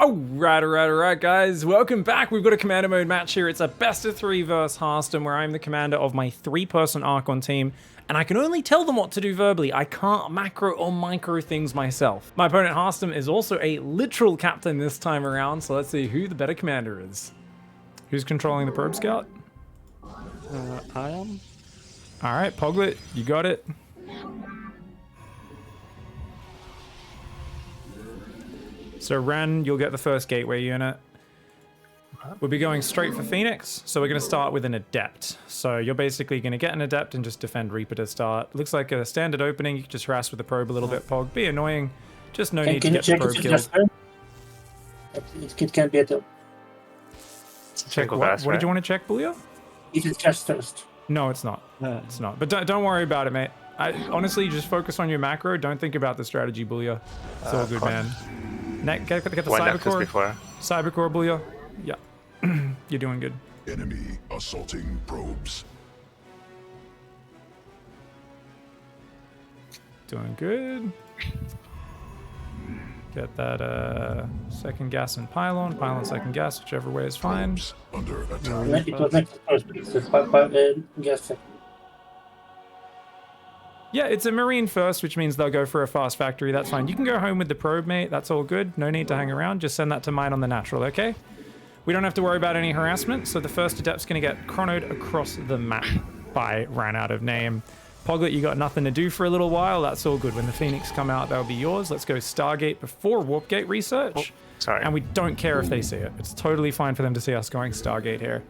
Alright, guys. Welcome back. We've got a commander mode match here. It's a best of 3 versus Harstem, where I'm the commander of my 3-person Archon team, and I can only tell them what to do verbally. I can't macro or micro things myself. My opponent Harstem is also a literal captain this time around, so let's see who the better commander is. Who's controlling the probe scout? I am. Alright, Poglet, you got it. So Ren, you'll get the first gateway unit. We'll be going straight for Phoenix, so we're going to start with an Adept. So you're basically going to get an Adept and just defend Reaper to start. Looks like a standard opening. You can just harass with the probe a little bit, Pog. Be annoying. Just no need to get the probe killed. It can be at the... Check what? What did you want to check, Bulio? If it's just first. No, it's not. It's not. But don't worry about it, mate. Honestly, just focus on your macro. Don't think about the strategy, Bulio. It's all good, man. Get the Cybercore. Cybercore, Bulio. Yeah. You're doing good. Enemy assaulting probes. Doing good. Get that second gas and pylon. Pylon second gas, whichever way is fine. Probes under attack. It was next first, because it's gas second. Yeah, it's a Marine first, which means they'll go for a fast factory. That's fine. You can go home with the probe, mate. That's all good. No need to hang around. Just send that to mine on the natural, okay? We don't have to worry about any harassment, so the first Adept's going to get chronoed across the map by ran out of name. Poglet, you got nothing to do for a little while. That's all good. When the Phoenix come out, that'll be yours. Let's go Stargate before Warp Gate research. Oh, sorry. And we don't care if they see it. It's totally fine for them to see us going Stargate here.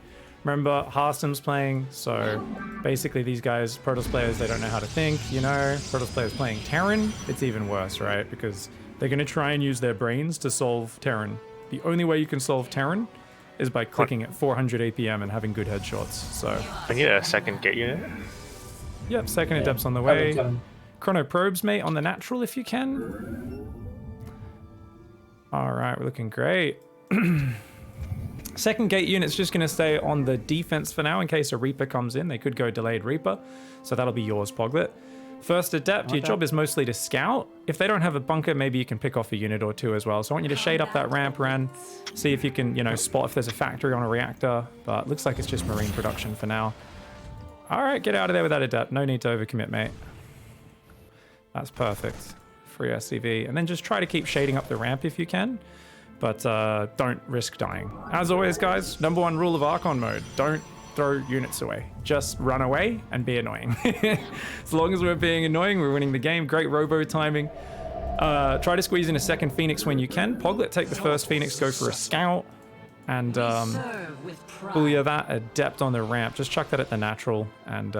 Remember, Harstem's playing, so basically these guys, Protoss players, they don't know how to think, you know? Protoss players playing Terran, it's even worse, right? Because they're going to try and use their brains to solve Terran. The only way you can solve Terran is by clicking at 400 APM and having good headshots, so... We need a second gate unit. Yep, second Adept's on the way. Chrono probes, mate, on the natural if you can. Alright, we're looking great. Second gate unit's just going to stay on the defense for now in case a Reaper comes in. They could go delayed Reaper, so that'll be yours, Poglet. First Adept, your job is mostly to scout. If they don't have a bunker, maybe you can pick off a unit or two as well. So I want you to shade up that ramp, Ran. See if you can, you know, spot if there's a factory on a reactor. But looks like it's just Marine production for now. All right, get out of there with that Adept. No need to overcommit, mate. That's perfect. Free SCV. And then just try to keep shading up the ramp if you can. But don't risk dying. As always, guys, #1 rule of Archon mode. Don't throw units away. Just run away and be annoying. As long as we're being annoying, we're winning the game. Great robo timing. Try to squeeze in a second Phoenix when you can. Poglet, take the first Phoenix, go for a scout. And Bullia that Adept on the ramp. Just chuck that at the natural. And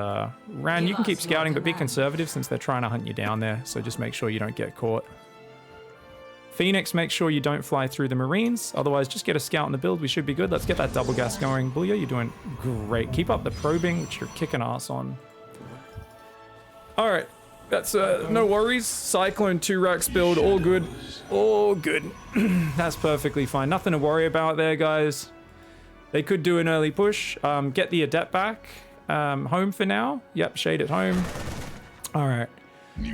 Ran, you can keep scouting, but be conservative since they're trying to hunt you down there. So just make sure you don't get caught. Phoenix, make sure you don't fly through the Marines. Otherwise, just get a scout in the build. We should be good. Let's get that double gas going. Bullia, you're doing great. Keep up the probing, which you're kicking ass on. All right. That's no worries. Cyclone 2 racks build. All good. All good. That's perfectly fine. Nothing to worry about there, guys. They could do an early push. Get the Adept back. Home for now. Yep, shade at home. All right.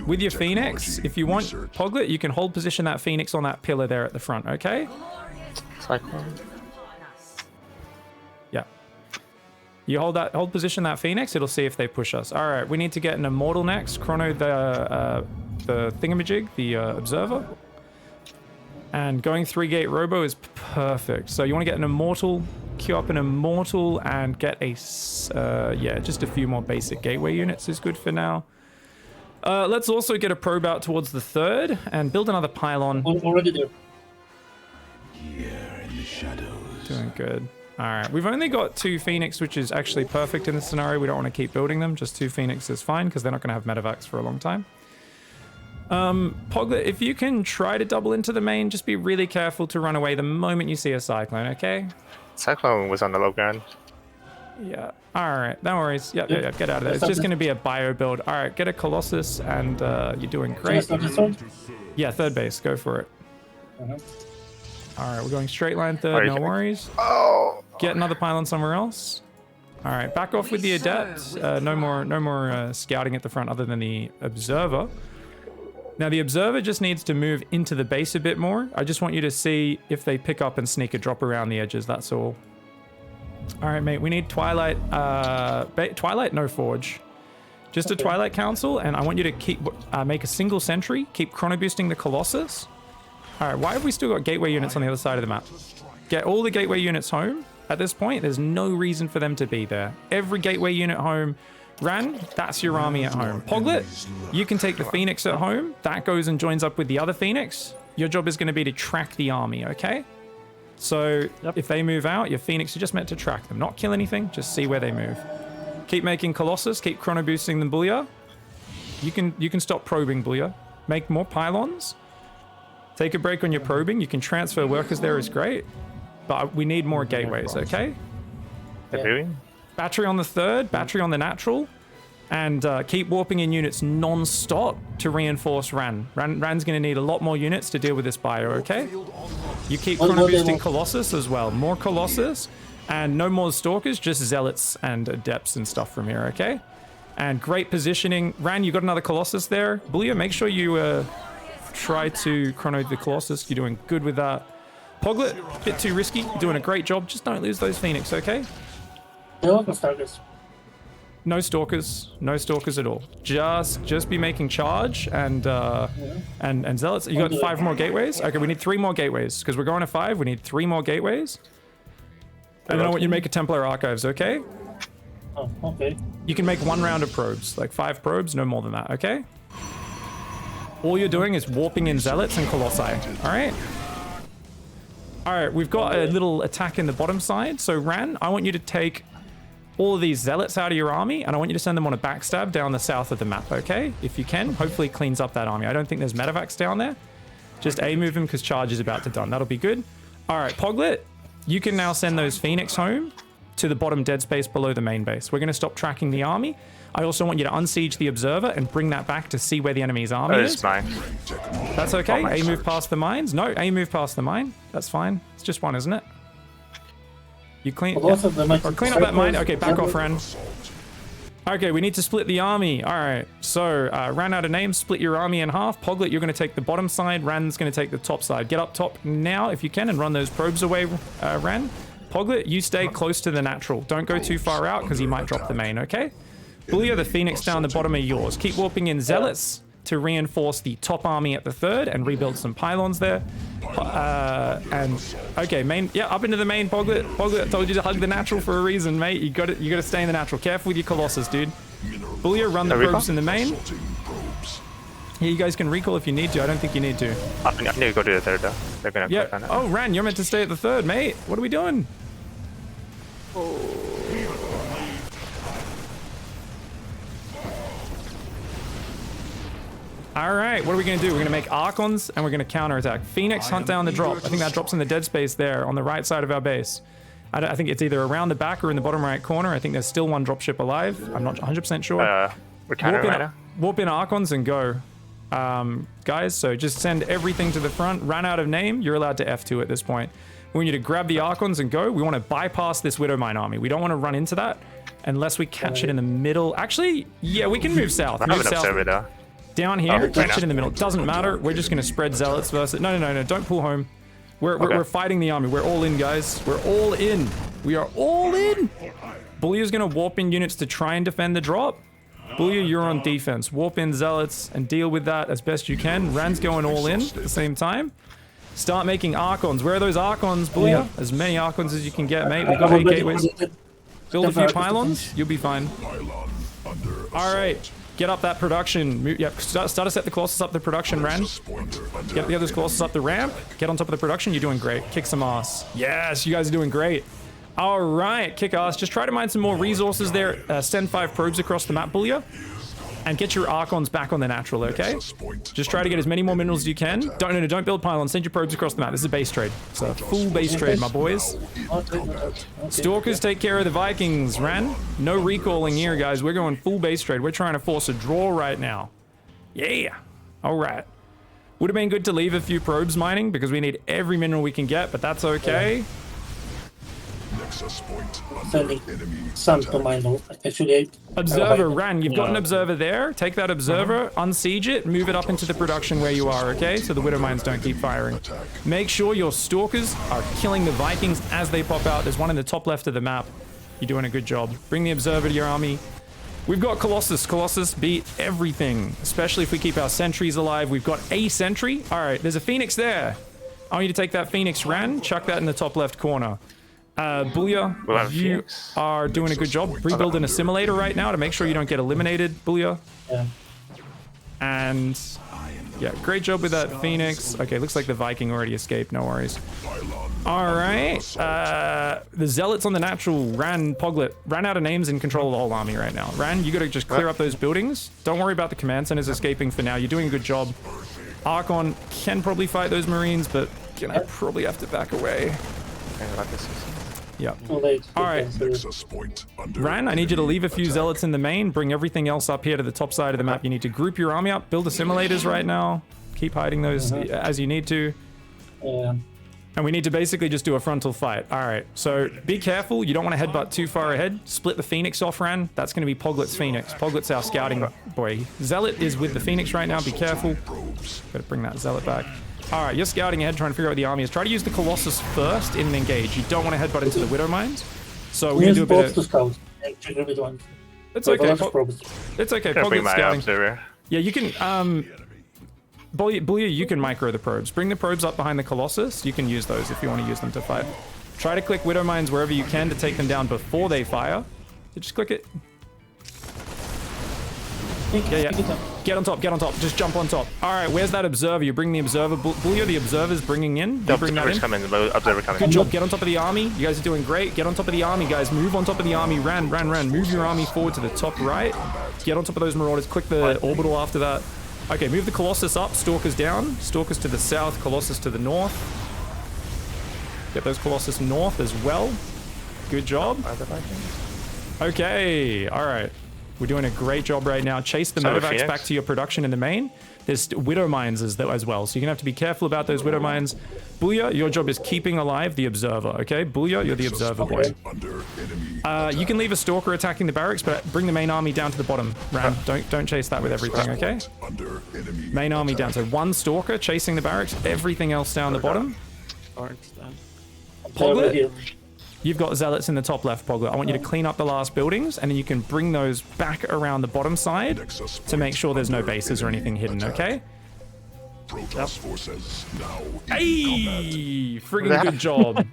With your Phoenix, if you want, Poglet, you can hold position that Phoenix on that pillar there at the front, okay? Cyclone. Yeah. You hold position that Phoenix, it'll see if they push us. All right, we need to get an Immortal next. Chrono the thingamajig, the Observer. And going 3-gate Robo is perfect. So you want to get an Immortal, queue up an Immortal, and get a, yeah, just a few more basic gateway units is good for now. Let's also get a probe out towards the 3rd and build another pylon. Already there. Here in the shadows. Doing good. All right, we've only got 2 Phoenix, which is actually perfect in this scenario. We don't want to keep building them. Just 2 Phoenix is fine because they're not going to have medevacs for a long time. Poglet, if you can try to double into the main, just be really careful to run away the moment you see a Cyclone, okay? Cyclone was on the low ground. Yeah. All right. No worries. Yep. Get out of there. It's just going to be a bio build. All right. Get a Colossus, and you're doing great. Yeah, 3rd base. Go for it. All right. We're going straight line 3rd. No worries. Oh. Get another pylon somewhere else. All right. Back off with the Adept. No more scouting at the front other than the Observer. Now the observer just needs to move into the base a bit more. I just want you to see if they pick up and sneak a drop around the edges, that's all. All right, mate, we need Twilight, Twilight, no Forge. Just a Twilight Council, and I want you to keep make a single sentry, keep chrono boosting the Colossus. All right, why have we still got gateway units on the other side of the map? Get all the gateway units home. At this point, there's no reason for them to be there. Every gateway unit home. Ran, that's your army at home. Poglet, you can take the Phoenix at home. That goes and joins up with the other Phoenix. Your job is going to be to track the army, okay? So if they move out, your Phoenix are just meant to track them, not kill anything, just see where they move. Keep making Colossus, keep chrono boosting the Booyah. You can stop probing Booyah. Make more pylons. Take a break on your probing. You can transfer workers there is great. But we need more gateways, okay? Battery on the third, battery on the natural, and keep warping in units non-stop to reinforce Ran. Ran's going to need a lot more units to deal with this bio, okay? You keep chrono boosting Colossus as well. More Colossus, and no more Stalkers, just Zealots and Adepts and stuff from here, okay? And great positioning. Ran, you got another Colossus there. Booyah, make sure you try to chrono the Colossus. You're doing good with that. Poglet, a bit too risky. You're doing a great job. Just don't lose those Phoenix, okay? No Stalkers. No Stalkers. No Stalkers at all. Just be making charge and Zealots. You got 5 more gateways? Okay, we need 3 more gateways. Because we're going to 5, we need 3 more gateways. And then I want you to make a Templar Archives, okay? Oh, okay. You can make 1 round of probes. Like 5 probes, no more than that, okay? All you're doing is warping in Zealots and Colossi, alright? Alright, we've got a little attack in the bottom side. So Ran, I want you to take all of these Zealots out of your army, and I want you to send them on a backstab down the south of the map, okay? If you can, hopefully it cleans up that army. I don't think there's medevacs down there. Just A-move him because charge is about to done. That'll be good. Alright, Poglet, you can now send those Phoenix home to the bottom dead space below the main base. We're going to stop tracking the army. I also want you to unsiege the Observer and bring that back to see where the enemy's army is. Mine. That's okay. A-move past the mines. No, A-move past the mine. That's fine. It's just 1, isn't it? You clean, or clean up that mine. Okay, back off, Ran. Okay, we need to split the army. All right, so Ran out of names, split your army in half. Poglet, you're going to take the bottom side. Ran's going to take the top side. Get up top now if you can and run those probes away, Ran. Poglet, you stay close to the natural. Don't go too far out because you might drop the main, okay? Booyah, the Phoenix down the bottom are yours. Keep warping in Zealots to reinforce the top army at the third and rebuild some pylons there. And okay, main, yeah, up into the main, Poglet. Poglet, I told you to hug the natural for a reason, mate. You got to stay in the natural. Careful with your Colossus, dude. Booyah, run the probes in the main. Yeah, you guys can recall if you need to. I don't think you need to. I need to go to the third though. They're gonna yeah. Oh, Ran, you're meant to stay at the third, mate. What are we doing? All right, what are we going to do? We're going to make Archons and we're going to counterattack. Phoenix, hunt down the drop. I think that drops in the dead space there on the right side of our base. I think it's either around the back or in the bottom right corner. I think there's still 1 dropship alive. I'm not 100% sure. We're countering right now. Warp in Archons and go. Guys, so just send everything to the front. Ran out of name. You're allowed to F2 at this point. We want you to grab the Archons and go. We want to bypass this Widowmine army. We don't want to run into that unless we catch it in the middle. Actually, yeah, we can move south. I have an observer though. Down here, catch it in the middle. Doesn't matter. We're just going to spread Zealots versus... No. Don't pull home. We're fighting the army. We're all in, guys. We're all in. We are all in. Booyah's going to warp in units to try and defend the drop. Booyah, you're on defense. Warp in Zealots and deal with that as best you can. Ran's going all in at the same time. Start making Archons. Where are those Archons, Booyah? As many Archons as you can get, mate. We've got 8 gateways. Build a few pylons. You'll be fine. All right. Get up that production. Yep, start to set the Colossus up the production, Ran. Get the others Colossus up the ramp. Get on top of the production. You're doing great. Kick some ass. Yes, you guys are doing great. All right, kick ass. Just try to mine some more resources there. Send 5 probes across the map, Booyah. And get your Archons back on the natural, okay? Just try to get as many more minerals as you can. Don't build pylons. Send your probes across the map. This is a base trade. It's a full base trade, my boys. Stalkers take care of the Vikings, Ran. No recalling here, guys. We're going full base trade. We're trying to force a draw right now. Yeah. All right. Would have been good to leave a few probes mining because we need every mineral we can get, but that's okay. Nexus point under Sending enemy some to attack. my node. Actually, Observer, Ran, you've got an Yeah. observer there. Take that observer, unsiege it, move it up into the production where you are, okay? So the Widow Mines don't keep firing. Make sure your stalkers are killing the Vikings as they pop out. There's one in the top left of the map. You're doing a good job. Bring the observer to your army. We've got Colossus. Colossus beat everything, especially if we keep our sentries alive. We've got a sentry. All right, there's a Phoenix there. I want you to take that Phoenix, Ran, chuck that in the top left corner. Booyah, We'll have you Phoenix. are doing a good job. Rebuild an assimilator right now to make sure you don't get eliminated, Booyah. yeah. And yeah, great job with that Phoenix. Okay, looks like the Viking already escaped, no worries. All right, the Zealots on the natural, Ran, Poglet, ran out of names in control of the whole army right now. Ran, you gotta just clear up those buildings. Don't worry about the command centers escaping for now. You're doing a good job. Archon can probably fight those Marines, but gonna probably have to back away. Okay, I got this. Yep. Too late. All right. Nexus point under Ran, I need you to enemy leave a few attack. Zealots in the main, bring everything else up here to the top side of the map. You need to group your army up, build assimilators right now, keep hiding those as you need to. Yeah. And we need to basically just do a frontal fight. All right, so be careful. You don't want to headbutt too far ahead. Split the Phoenix off, Ran. That's going to be Poglet's Phoenix. Poglet's our scouting boy. Zealot is with the Phoenix right now. Be careful. Probes. Got to bring that Zealot back. All right, you're scouting ahead, trying to figure out what the army is. Try to use the Colossus first in an engage. You don't want to headbutt into the Widow Mines. So we're going Use to do a both bit to of... scout and trigger with one. It's So okay. lots of probes. It's okay. Gonna bring Poglet's my scouting. observer. Yeah, you can, Booyah, you can micro the probes. Bring the probes up behind the Colossus. You can use those if you want to use them to fight. Try to click Widow Mines wherever you can to take them down before they fire. So just click it. Yeah. Get on top, get on top. Just jump on top. All right, where's that observer? You bring the observer. Booyah, the observer's bringing in. The You bring that observer's in. coming. The observer coming. Good job. Get on top of the army. You guys are doing great. Get on top of the army, guys. Move on top of the army. Ran. Move your army forward to the top right. Get on top of those marauders. Click the orbital after that. Okay, move the Colossus up. Stalkers down. Stalkers to the south. Colossus to the north. Get those Colossus north as well. Good job. Are the Vikings? Okay. All right. We're doing a great job right now. Chase the So the medevacs Phoenix? back to your production in the main. There's Widow Mines as well, so you're gonna have to be careful about those Widow Mines. Booyah, your job is keeping alive the observer, okay? Booyah, you're the Nexus observer boy. point under enemy You can leave a stalker attacking the barracks, but bring the main army down to the bottom. Ran, don't chase that with everything, okay? under enemy Main army attack. down. So one stalker chasing the barracks, everything else down the bottom. Over Poglet? here. You've got zealots in the top left, Poglet. I want you to clean up the last buildings, and then you can bring those back around the bottom side Nexus to make sure there's no under bases or enemy anything hidden, attack. okay? Protoss forces now in combat. Hey! Friggin' good job.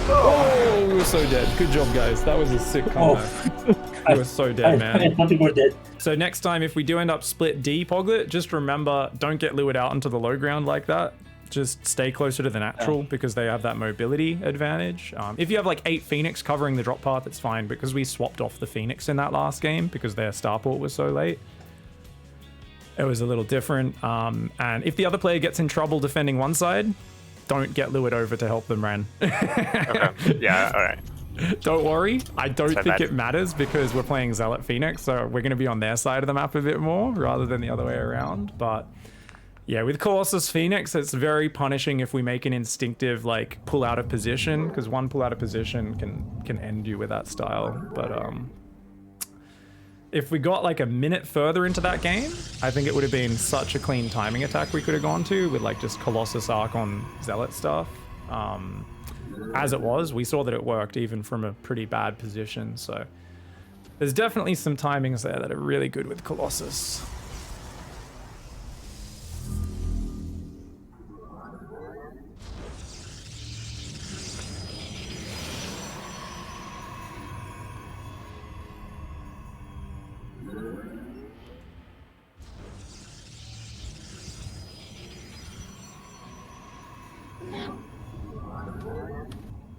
Oh, we were so dead. Good job, guys. That was a sick comeback. You were so dead, man. Nothing more dead. So next time, if we do end up split D, Poglet, just remember, don't get lured out into the low ground like that. Just stay closer to the natural because they have that mobility advantage. If you have like 8 Phoenix covering the drop path, that's fine because we swapped off the Phoenix in that last game because their starport was so late. It was a little different. And if the other player gets in trouble defending one side, don't get lured over to help them, Ran. Okay. Yeah. All right. Don't worry. I don't So think bad. it matters because we're playing Zealot Phoenix, so we're going to be on their side of the map a bit more rather than the other way around. But yeah, with Colossus Phoenix, it's very punishing if we make an instinctive like pull out of position, because one pull out of position can end you with that style. But if we got like a minute further into that game, I think it would have been such a clean timing attack we could have gone to with like just Colossus Archon Zealot stuff. As it was, we saw that it worked even from a pretty bad position. So there's definitely some timings there that are really good with Colossus.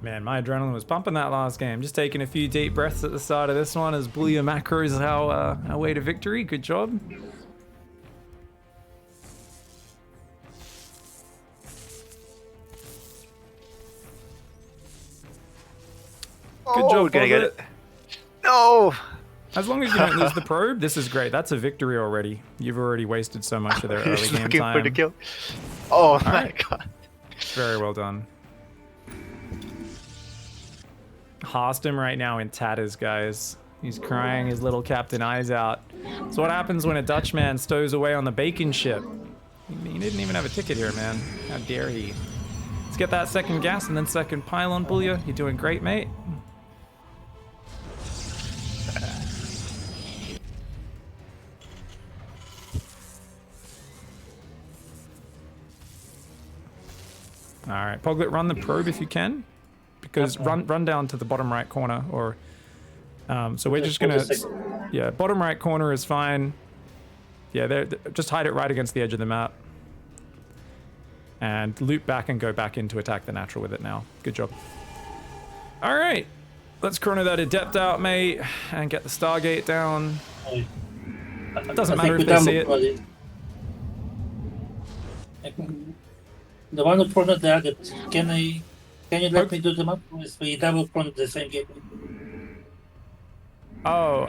Man, my adrenaline was pumping that last game. Just taking a few deep breaths at the start of this one as Booyah macros our way to victory. Good job. Good job, Gonna get Poglet. it. No. As long as you don't lose the probe, this is great. That's a victory already. You've already wasted so much of their early Just game looking for the time. kill. Oh my right. god. Very well done. Harstem right now in tatters, guys. He's crying his little captain eyes out. So what happens when a Dutchman stows away on the bacon ship? He didn't even have a ticket here, man. How dare he? Let's get that second gas and then second pylon, Boolia. You're doing great, mate. All right, Poglet, run the probe if you can, because run down to the bottom right corner, or so we're just gonna, yeah, bottom right corner is fine. Yeah, there, just hide it right against the edge of the map, and loop back and go back in to attack the natural with it now. Good job. All right, let's chrono that adept out, mate, and get the Stargate down. Doesn't matter if they see it. The one who fronted the adept, can you let me do the map? If we double front the same gateway. Oh,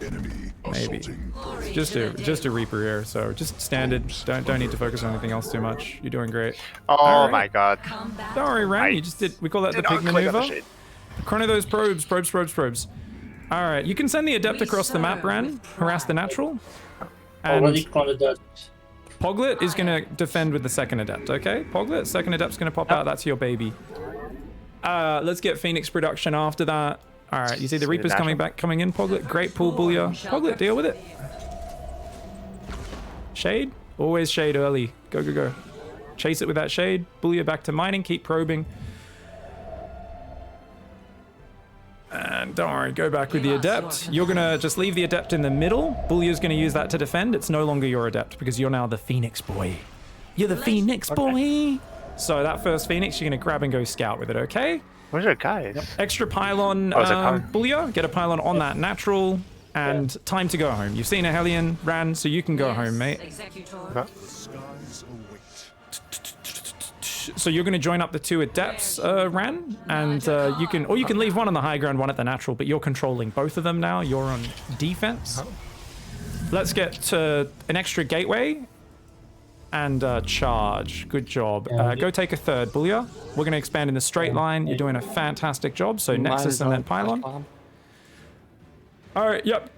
Enemy maybe. assaulting. Just a Reaper here, so just standard. Don't need to focus on anything else too much. You're doing great. Oh All right. my god. Don't worry, Ran. You just did. We call that the pig maneuver. Chrono those probes. All right, you can send the adept across the map, Ran. Harass the natural. And Already fronted that. Poglet is gonna defend with the second adept. Okay, Poglet, second adept's gonna pop out. That's your baby. Let's get Phoenix production after that. All right, you see the Reaper's coming in, Poglet. Great pull, Boolia. Poglet, deal with it. Shade? Always shade early. Go. Chase it with that shade. Boolia back to mining. Keep probing. And don't worry, go back with the adept. You're gonna just leave the adept in the middle. Boolia's gonna use that to defend. It's no longer your adept because you're now the Phoenix boy. You're the Phoenix boy. So that first Phoenix, you're gonna grab and go scout with it, okay? Where's our guys? Extra pylon, is it coming? Boolia. Get a pylon on that natural. And time to go home. You've seen a Hellion, Ran, so you can go home, mate. Okay. Skies await. So you're going to join up the two adepts, Ran, and you can leave one on the high ground, one at the natural, but you're controlling both of them now. You're on defense. Let's get to an extra gateway and charge. Good job. Go take a third, Boolia. We're going to expand in the straight line. You're doing a fantastic job. So Nexus and then Pylon. All right, yep.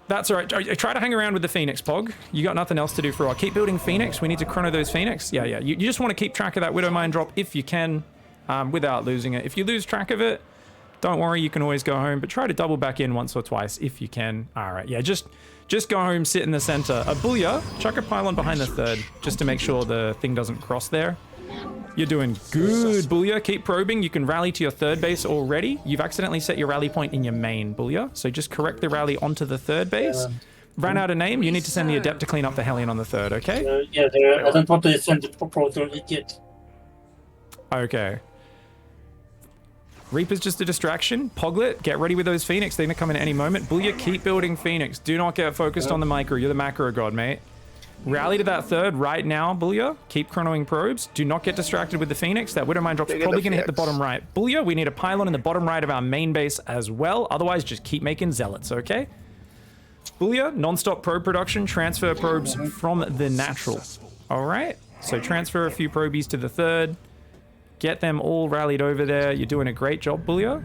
That's all right. Try to hang around with the Phoenix, Pog. You got nothing else to do for a while. Keep building Phoenix. We need to chrono those Phoenix. Yeah. You just want to keep track of that Widow Mine drop if you can, without losing it. If you lose track of it, don't worry. You can always go home, but try to double back in once or twice if you can. All right, yeah, just go home, sit in the center. Boolia, chuck a pylon behind the third, just to make sure the thing doesn't cross there. You're doing good, Boolia. Keep probing. You can rally to your third base already. You've accidentally set your rally point in your main, Boolia. So just correct the rally onto the third base. Ran out of name. You need to send the adept to clean up the Hellion on the third, okay? I don't want to send the proposal yet. Okay. Reaper's just a distraction. Poglet, get ready with those Phoenix. They're going to come in at any moment. Boolia, keep building Phoenix. Do not get focused on the micro. You're the macro god, mate. Rally to that third right now, Boolia. Keep chronoing probes. Do not get distracted with the Phoenix. That Widow Mine drop's probably going to hit the bottom right. Boolia, we need a pylon in the bottom right of our main base as well. Otherwise, just keep making zealots, okay? Boolia, non-stop probe production. Transfer probes from the natural. All right. So transfer a few probies to the third. Get them all rallied over there. You're doing a great job, Boolia.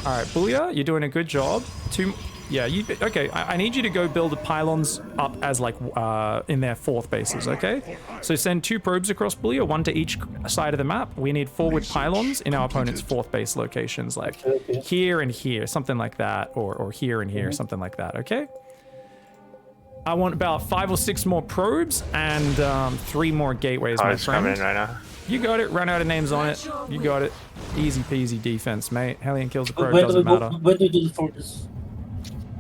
All right, Boolia, you're doing a good job. Yeah, okay, I need you to go build the pylons up as like in their fourth bases, okay? So send 2 probes across, Boolia, 1 to each side of the map. We need forward pylons in our opponent's fourth base locations, like here and here, something like that, or here and here, something like that, okay? I want about 5 or 6 more probes and 3 more gateways, my friend. Coming in right now. You got it. Run out of names on it. You got it. Easy peasy defense, mate. Hellion kills the probe, doesn't matter. When do you do the fortress?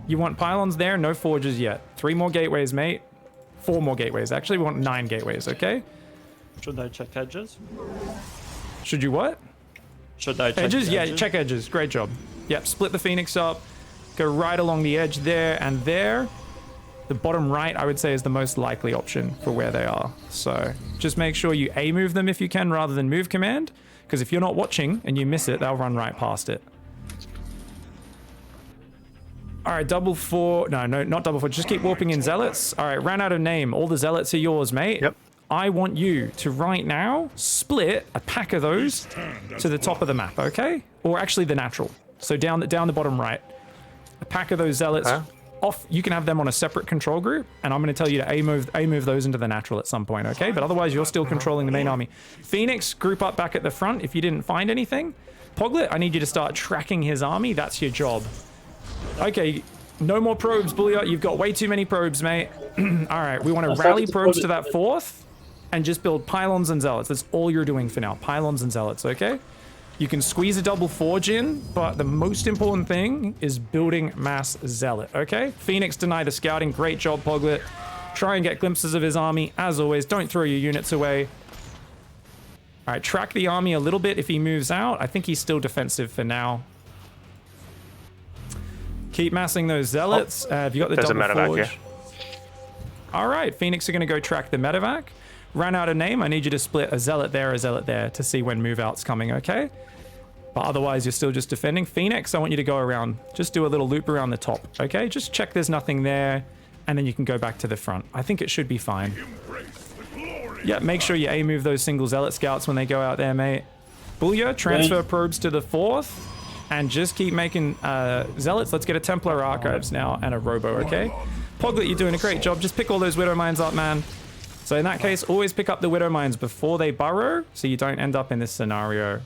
You want pylons there? No forges yet. 3 more gateways, mate. 4 more gateways. Actually, we want 9 gateways, okay? Should I check edges? Should you what? Should I check Edges? Yeah, check edges. Great job. Yep, split the Phoenix up. Go right along the edge there and there. The bottom right, I would say, is the most likely option for where they are. So just make sure you A-move them if you can rather than move command. Because if you're not watching and you miss it, they'll run right past it. All right, double 4. No, not double 4. Just keep warping in zealots. All right, ran out of name. All the zealots are yours, mate. Yep. I want you to right now split a pack of those to the top of the map, okay? Or actually the natural. So down the bottom right. A pack of those zealots off. You can have them on a separate control group, and I'm going to tell you to A move those into the natural at some point, okay? But otherwise, you're still controlling the main army. Phoenix, group up back at the front if you didn't find anything. Poglet, I need you to start tracking his army. That's your job. Okay, no more probes, Bullia. You've got way too many probes, mate. All right, we want to rally probes to that fourth and just build pylons and zealots. That's all you're doing for now. Pylons and zealots, okay? You can squeeze a double forge in, but the most important thing is building mass zealot, okay? Phoenix denied the scouting. Great job, Poglet. Try and get glimpses of his army. As always, don't throw your units away. All right, track the army a little bit if he moves out. I think he's still defensive for now. Keep massing those zealots. Have you got the double forge? All right, Phoenix are going to go track the medevac. Ran out of name. I need you to split a zealot there to see when move out's coming, okay? But otherwise, you're still just defending. Phoenix, I want you to go around. Just do a little loop around the top, okay? Just check there's nothing there, and then you can go back to the front. I think it should be fine. Yeah, make sure you A-move those single zealot scouts when they go out there, mate. Bullia, transfer probes to the fourth, and just keep making zealots. Let's get a Templar Archives now and a Robo, okay? Poglet, you're doing a great job. Just pick all those Widow Mines up, man. So in that case, always pick up the Widow Mines before they burrow, so you don't end up in this scenario.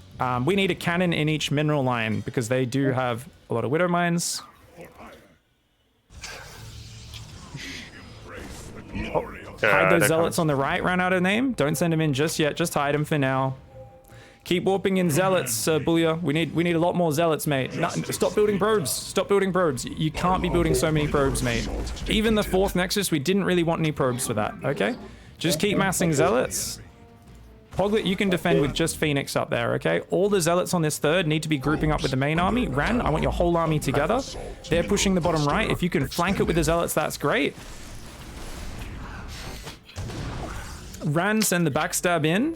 We need a cannon in each mineral line, because they do have a lot of Widow Mines. Hide those zealots on the right, ran out of name. Don't send them in just yet, just hide them for now. Keep warping in zealots, Bullia. We need a lot more zealots, mate. No, stop building probes. Stop building probes. You can't be building so many probes, mate. Even the fourth Nexus, we didn't really want any probes for that, okay? Just keep massing zealots. Poglet, you can defend with just Phoenix up there, okay? All the zealots on this third need to be grouping up with the main army. Ran, I want your whole army together. They're pushing the bottom right. If you can flank it with the zealots, that's great. Ran, send the backstab in.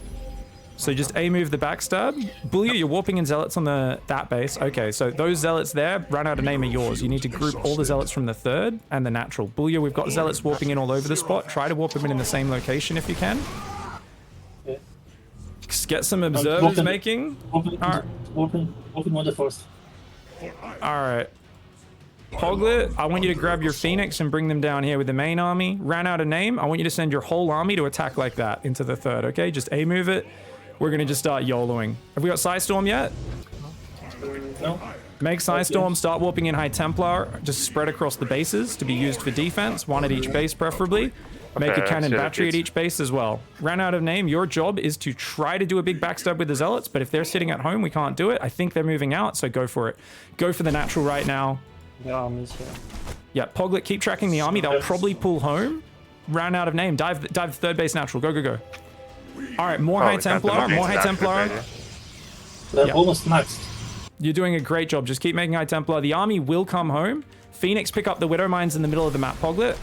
So just A-move the backstab. Bullia, you're warping in zealots on that base. Okay, so those zealots there, run out of name, are yours. You need to group all the zealots from the third and the natural. Bullia, we've got zealots warping in all over the spot. Try to warp them in the same location if you can. Get some observers making. Open one the first. All right. Poglet, I want you to grab your Phoenix and bring them down here with the main army. Ran out of name. I want you to send your whole army to attack like that into the third, okay? Just A-move it. We're going to just start YOLOing. Have we got Psystorm yet? No. Make Psystorm, start warping in High Templar, just spread across the bases to be used for defense, one at each base preferably. Make a cannon battery at each base as well. Ran out of name, your job is to try to do a big backstab with the zealots, but if they're sitting at home, we can't do it. I think they're moving out, so go for it. Go for the natural right now. The army's here. Yeah, Poglet, keep tracking the army. They'll probably pull home. Ran out of name. Dive third base natural. Go, go, go. All right, more High Templar, more High Templar. They're almost maxed. You're doing a great job. Just keep making High Templar. The army will come home. Phoenix, pick up the Widow Mines in the middle of the map, Poglet.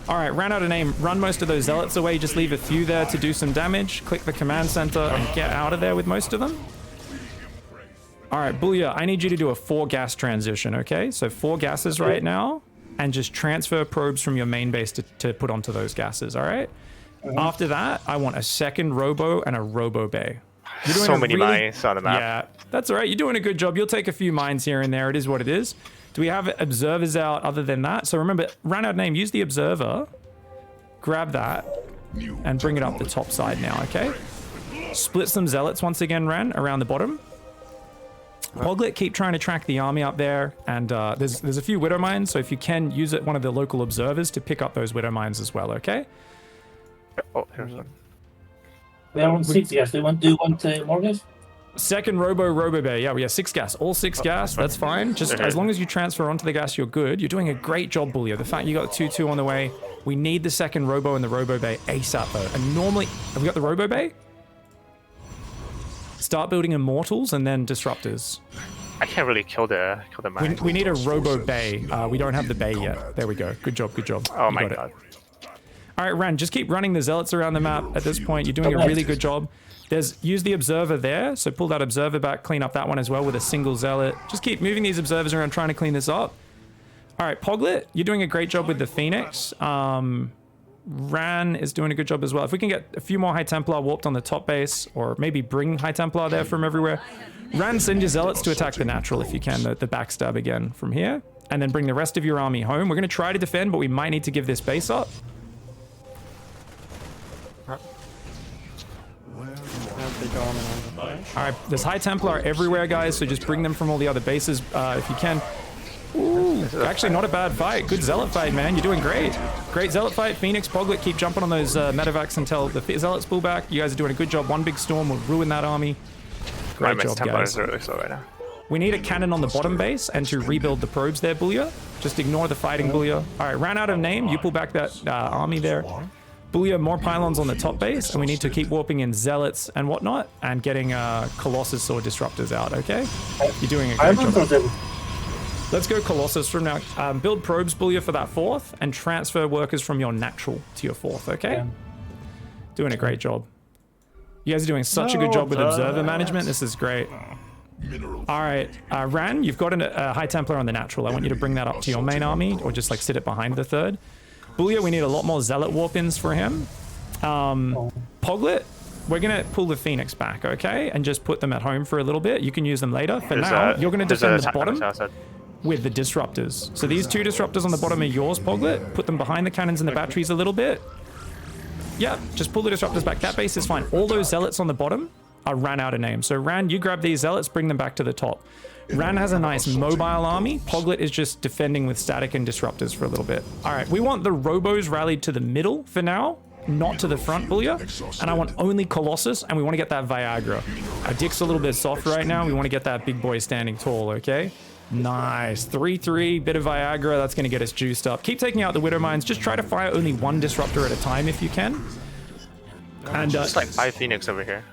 All right, ran out of name. Run most of those zealots away. Just leave a few there to do some damage. Click the command center and get out of there with most of them. All right, Bullia, I need you to do a 4-gas transition, okay? So 4 gases right now, and just transfer probes from your main base to put onto those gases, all right? After that, I want a second Robo and a Robo Bay. You're doing so many mines on the map. Yeah, that's all right. You're doing a good job. You'll take a few mines here and there. It is what it is. Do we have observers out other than that? So remember, ran out of name. Use the observer. Grab that and bring it up the top side now, okay? Split some zealots once again, Ran, around the bottom. Poglet, keep trying to track the army up there, and there's a few Widow Mines, so if you can, use one of the local observers to pick up those Widow Mines as well, okay? Oh, here's one. We are on 6 gas. Do you want more gas? Second Robo Bay. Yeah, we have 6 gas. All 6 gas, that's fine. Just as long as you transfer onto the gas, you're good. You're doing a great job, Bullia. The fact you got 2-2 on the way, we need the second Robo and the Robo Bay ASAP, though. And normally, have we got the Robo Bay? Start building Immortals and then Disruptors. I can't really kill the mine. We need a Robo Bay. We don't have the Bay yet. There we go. Good job, good job. Oh my god. All right, Ran, just keep running the zealots around the map at this point. You're doing a really good job. Use the observer there. So pull that observer back, clean up that one as well with a single zealot. Just keep moving these observers around, trying to clean this up. All right, Poglet, you're doing a great job with the Phoenix. Ran is doing a good job as well. If we can get a few more High Templar warped on the top base, or maybe bring High Templar there from everywhere. Ran, send your Zealots to attack the natural if you can, the backstab again from here. And then bring the rest of your army home. We're going to try to defend, but we might need to give this base up. Alright, there's High Templar everywhere, guys, so just bring them from all the other bases if you can. Ooh, actually not a bad fight. Good Zealot fight, man. You're doing great. Great Zealot fight. Phoenix, Poglet, keep jumping on those medevacs until the Zealots pull back. You guys are doing a good job. One big storm will ruin that army. Great job, guys. Are really slow right now. We need a cannon on the bottom base and to rebuild the probes there, Booyah. Just ignore the fighting, Booyah. Alright, ran out of name. You pull back that army there. Booyah, more pylons on the top base, and we need to keep warping in Zealots and whatnot, and getting Colossus or Disruptors out, okay? You're doing a great job. Let's go Colossus from now. Build probes, Booyah, for that 4th, and transfer workers from your natural to your 4th, okay? Yeah. Doing a great job. You guys are doing such a good job with observer management. This is great. Alright, Ran, you've got a High Templar on the natural. I want you to bring that up to your main army, or just like sit it behind the 3rd. Booyah, we need a lot more Zealot warp-ins for him. Poglet, we're going to pull the Phoenix back, okay? And just put them at home for a little bit. You can use them later. For now, you're going to defend the bottom with the Disruptors. So these 2 Disruptors on the bottom are yours, Poglet. Put them behind the cannons and the batteries a little bit. Yeah, just pull the Disruptors back. That base is fine. All those Zealots on the bottom are Ran out of name. So Ran, you grab these Zealots, bring them back to the top. Ran has a nice mobile army. Poglet is just defending with static and Disruptors for a little bit. All right, we want the Robos rallied to the middle for now, not to the front, Booyah. And I want only Colossus, and we want to get that Viagra. Our dick's a little bit soft right now. We want to get that big boy standing tall, okay? Nice. 3-3, bit of Viagra. That's going to get us juiced up. Keep taking out the Widow Mines. Just try to fire only 1 Disruptor at a time if you can. And just like 5 Phoenix over here.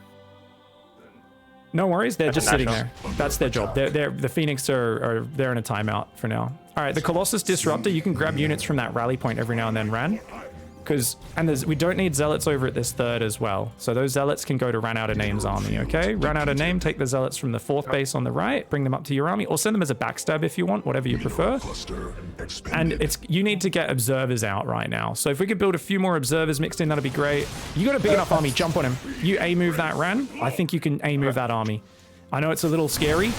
No worries, they're just sitting there. That's their job. The Phoenix are they're in a timeout for now. All right, the Colossus Disruptor, you can grab units from that rally point every now and then, Ran. We don't need Zealots over at this 3rd as well. So those Zealots can go to Ran Out of Name's army, okay? Run Out of Name, take the Zealots from the 4th base on the right, bring them up to your army, or send them as a backstab if you want, whatever you prefer. And you need to get Observers out right now. So if we could build a few more Observers mixed in, that'd be great. You got a big enough army, jump on him. You A-move that, Ran. I think you can A-move that army. I know it's a little scary,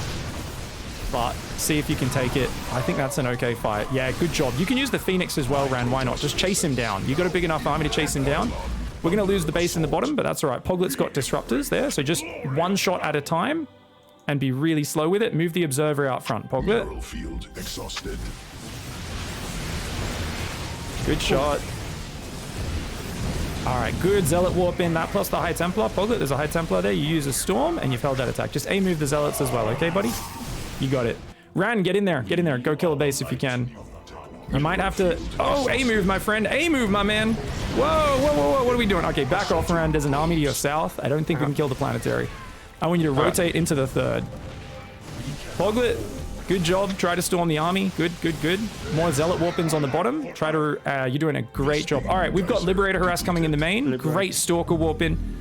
but see if you can take it. I think that's an okay fight. Yeah, good job. You can use the Phoenix as well, Ran. Why not? Just chase him down. You got a big enough army to chase him down. We're going to lose the base in the bottom, but that's all right. Poglet's got Disruptors there, so just 1 shot at a time and be really slow with it. Move the Observer out front, Poglet. Good shot. All right, good Zealot warp in. That plus the High Templar. Poglet, there's a High Templar there. You use a Storm, and you've held that attack. Just A-move the Zealots as well, okay, buddy? You got it. Ran, get in there. Get in there. Go kill a base if you can. You might have to... Oh, A-move, my friend. A-move, my man. Whoa, whoa, whoa, whoa. What are we doing? Okay, back off, Ran. There's an army to your south. I don't think we can kill the planetary. I want you to rotate into the 3rd. Poglet, good job. Try to storm the army. Good, good, good. More Zealot warp-ins on the bottom. Try to... you're doing a great job. All right, we've got Liberator Harass coming in the main. Great Stalker warp-in.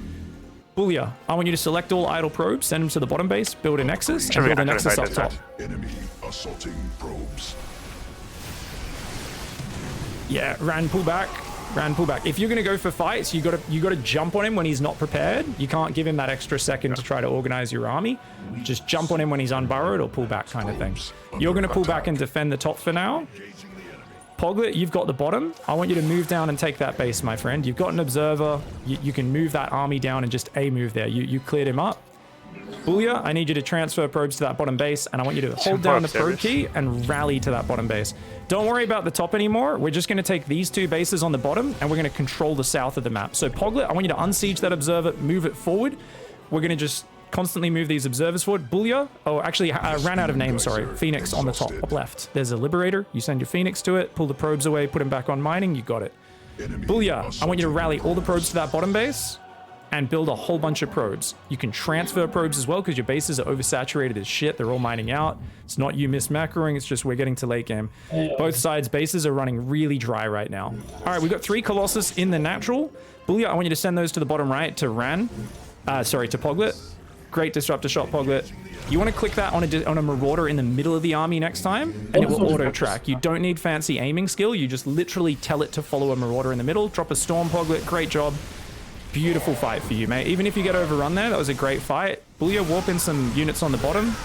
Booyah, I want you to select all idle probes, send them to the bottom base, build a Nexus, and build a Nexus up top. Enemy assaulting probes. Yeah, Ran, pull back. Ran, pull back. If you're gonna go for fights, you gotta jump on him when he's not prepared. You can't give him that extra second to try to organize your army. Just jump on him when he's unburrowed or pull back kind of thing. You're gonna pull back and defend the top for now. Poglet, you've got the bottom. I want you to move down and take that base, my friend. You've got an Observer. You can move that army down and just A-move there. You cleared him up. Booyah, I need you to transfer probes to that bottom base, and I want you to hold down the probe key and rally to that bottom base. Don't worry about the top anymore. We're just going to take these 2 bases on the bottom, and we're going to control the south of the map. So Poglet, I want you to unsiege that Observer, move it forward. We're going to just constantly move these Observers forward. Booyah, oh, actually, Ran out of name, sorry. Phoenix on the top left. There's a Liberator. You send your Phoenix to it, pull the probes away, put him back on mining. You got it. Booyah, I want you to rally all the probes to that bottom base and build a whole bunch of probes. You can transfer probes as well because your bases are oversaturated as shit. They're all mining out. It's not you mismacroing, it's just we're getting to late game. Both sides' bases are running really dry right now. All right, we've got 3 Colossus in the natural. Booyah, I want you to send those to the bottom right to Ran. To Poglet. Great disruptor shot, Poglet. You want to click that on a Marauder in the middle of the army next time, and it will auto-track. You don't need fancy aiming skill. You just literally tell it to follow a Marauder in the middle. Drop a Storm, Poglet. Great job. Beautiful fight for you, mate. Even if you get overrun there, that was a great fight. Booyah, warp in some units on the bottom.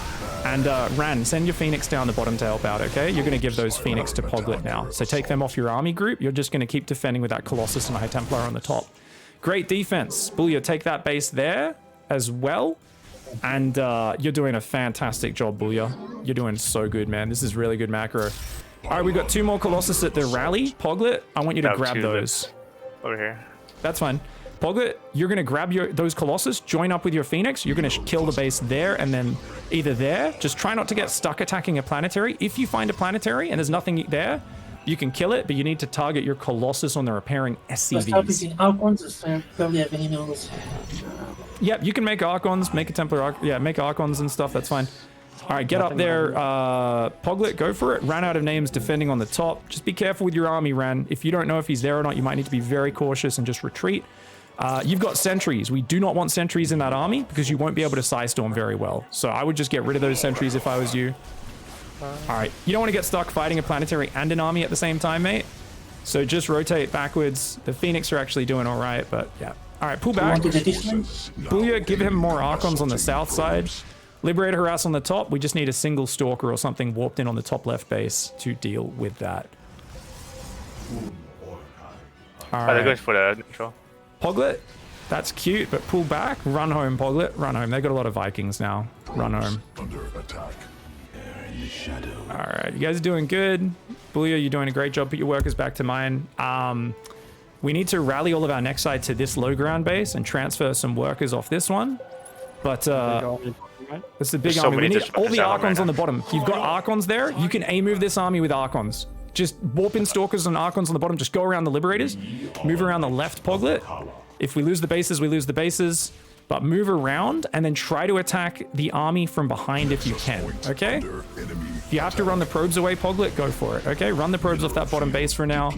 And Ran, send your Phoenix down the bottom to help out, okay? You're going to give those Phoenix to Poglet now. So take them off your army group. You're just going to keep defending with that Colossus and High Templar on the top. Great defense. Booyah, take that base there as well. And you're doing a fantastic job, Booyah. You're doing so good, man. This is really good macro. All right, we've got 2 more Colossus at the rally. Poglet, I want you to grab those. Over here. That's fine. Poglet, you're going to grab those Colossus, join up with your Phoenix. You're going to kill the base there and then either there. Just try not to get stuck attacking a planetary. If you find a planetary and there's nothing there, you can kill it, but you need to target your Colossus on the repairing SCVs. Yep, you can make Archons, make a Templar, make Archons and stuff, that's fine. All right, get up there. Poglet, go for it. Ran out of names defending on the top. Just be careful with your army, Ran. If you don't know if he's there or not, you might need to be very cautious and just retreat. You've got sentries. We do not want sentries in that army because you won't be able to Psystorm very well. So I would just get rid of those sentries if I was you. All right, you don't want to get stuck fighting a planetary and an army at the same time, mate. So just rotate backwards. The Phoenix are actually doing all right, but yeah. All right, pull back. Booyah, give him more Archons on the south side. Liberator harass on the top. We just need a single Stalker or something warped in on the top left base to deal with that. All right. They're going for the neutral. Poglet, that's cute, but pull back. Run home, Poglet. Run home. They got a lot of Vikings now. Run home. Under attack. All right, you guys are doing good. Booyah, you're doing a great job. Put your workers back to mine. We need to rally all of our next side to this low ground base and transfer some workers off this one. But it's a big army. We need all the Archons on the bottom. You've got Archons there. You can A-move this army with Archons. Just warp in Stalkers and Archons on the bottom. Just go around the Liberators. Move around the left, Poglet. If we lose the bases, we lose the bases. But move around and then try to attack the army from behind if you can, okay? If you have to run the probes away, Poglet, go for it, okay? Run the probes off that bottom base for now.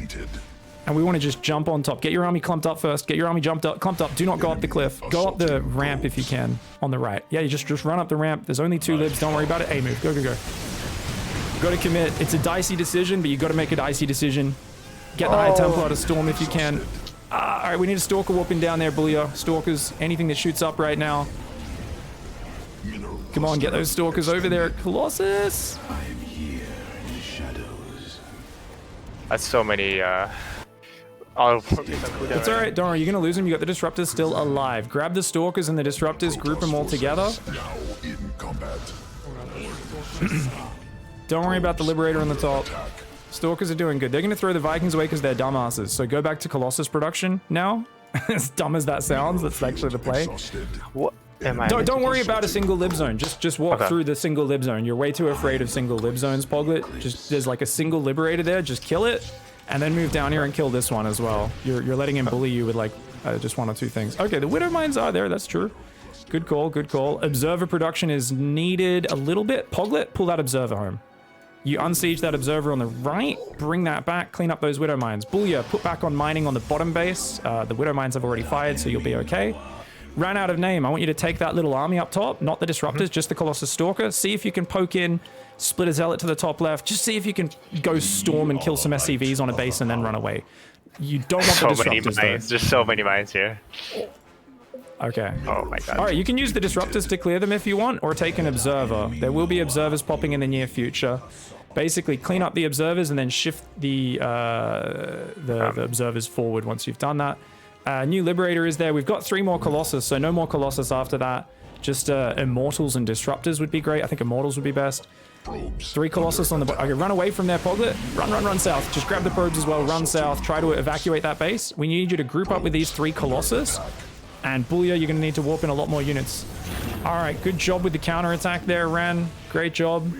And we want to just jump on top. Get your army clumped up first. Get your army clumped up. Do not go up the cliff. Go up the ramp if you can on the right. Yeah, you just run up the ramp. There's only 2 libs. Don't worry about it. A-move. Go, go, go. Got to commit. It's a dicey decision, but you got to make a dicey decision. Get the High Templar to storm if you can. All right, we need a Stalker warping down there, Booyah. Stalkers, anything that shoots up right now. Come on, get those Stalkers over there at Colossus. That's so many, It's all right, don't worry, you're going to lose them. You got the Disruptors still alive. Grab the Stalkers and the Disruptors, group them all together. Now in combat. Don't worry about the Liberator on the top. Stalkers are doing good. They're going to throw the Vikings away because they're dumbasses. So go back to Colossus production now. As dumb as that sounds, that's actually the play. What am I? Don't worry about a single lib zone. Just walk through the single lib zone. You're way too afraid of single lib zones, Poglet. Just there's like a single Liberator there. Just kill it, and then move down here and kill this one as well. You're letting him bully you with like just 1 or 2 things. Okay, the Widow Mines are there. That's true. Good call. Good call. Observer production is needed a little bit. Poglet, pull that Observer home. You unsiege that Observer on the right, bring that back, clean up those Widow Mines. Booyah, put back on mining on the bottom base. The Widow Mines have already fired, so you'll be okay. Ran out of name. I want you to take that little army up top, not the Disruptors, just the Colossus Stalker. See if you can poke in, split a Zealot to the top left. Just see if you can go storm and kill some SCVs on a base and then run away. You don't want the Disruptors, though. There's so many mines here. Okay. Oh my god. All right, you can use the Disruptors to clear them if you want, or take an Observer. There will be Observers popping in the near future. Basically, clean up the Observers and then shift the Observers forward once you've done that. New Liberator is there. We've got 3 more Colossus, so no more Colossus after that. Just Immortals and Disruptors would be great. I think Immortals would be best. 3 Colossus on the bottom. Okay, run away from there, Poglet. Run south. Just grab the probes as well. Run south. Try to evacuate that base. We need you to group up with these 3 Colossus. And Booyah, you're going to need to warp in a lot more units. All right, good job with the counterattack there, Ran. Great job.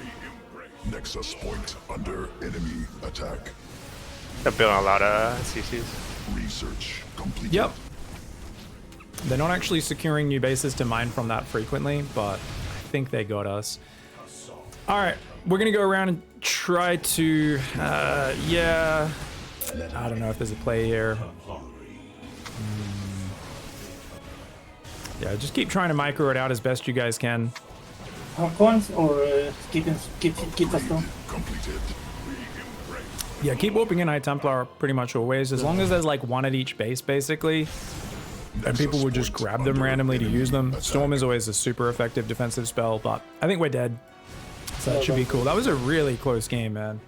Nexus point under enemy attack. They're building a lot of CCs. Research complete. Yep. They're not actually securing new bases to mine from that frequently, but I think they got us. All right, we're going to go around and try to, yeah. I don't know if there's a play here. Yeah, just keep trying to micro it out as best you guys can. Archons or keep us down? Completed. Yeah, keep warping in High Templar pretty much always, as long as there's like one at each base, basically. And people would just grab them randomly to use them. Storm is always a super effective defensive spell, but I think we're dead. So that should be cool. That was a really close game, man.